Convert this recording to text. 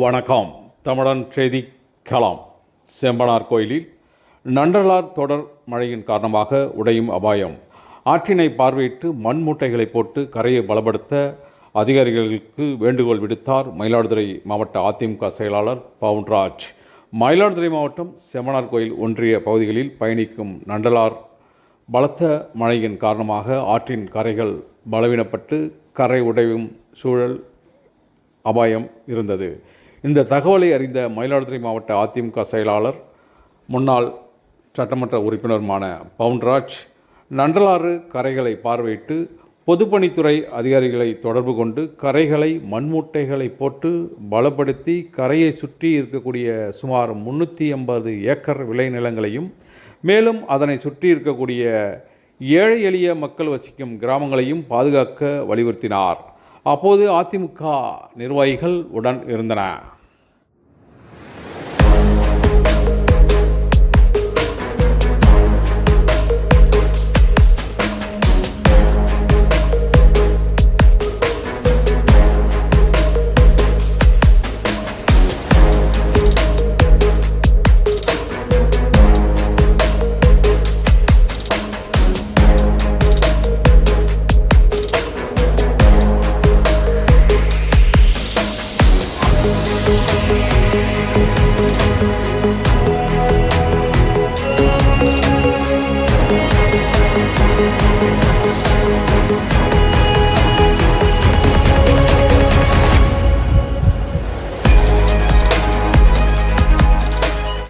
வணக்கம். தமிழன் செய்தி களம். செம்பனார் கோயிலில் நண்டலார் தொடர் மழையின் காரணமாக உடையும் அபாயம். ஆற்றினை பார்வையிட்டு மண் மூட்டைகளை போட்டு கரையை பலப்படுத்த அதிகாரிகளுக்கு வேண்டுகோள் விடுத்தார் மயிலாடுதுறை மாவட்ட அதிமுக செயலாளர் பவுன்ராஜ். மயிலாடுதுறை மாவட்டம் செம்பனார் கோயில் ஒன்றிய பகுதிகளில் பயணிக்கும் நண்டலார் பலத்த மழையின் காரணமாக ஆற்றின் கரைகள் பலவீனப்பட்டு கரை உடையும் சூழல் அபாயம் இருந்தது. இந்த தகவலை அறிந்த மயிலாடுதுறை மாவட்ட அதிமுக செயலாளர் முன்னாள் சட்டமன்ற உறுப்பினருமான பவுன்ராஜ் நண்டலாறு கரைகளை பார்வையிட்டு பொதுப்பணித்துறை அதிகாரிகளை தொடர்பு கொண்டு கரைகளை மண்மூட்டைகளை போட்டு பலப்படுத்தி கரையை சுற்றி இருக்கக்கூடிய சுமார் 380 ஏக்கர் விளைநிலங்களையும் மேலும் அதனை சுற்றி இருக்கக்கூடிய ஏழை எளிய மக்கள் வசிக்கும் கிராமங்களையும் பாதுகாக்க வலியுறுத்தினார். அப்போது அதிமுக நிர்வாகிகள் உடன் இருந்தனர்.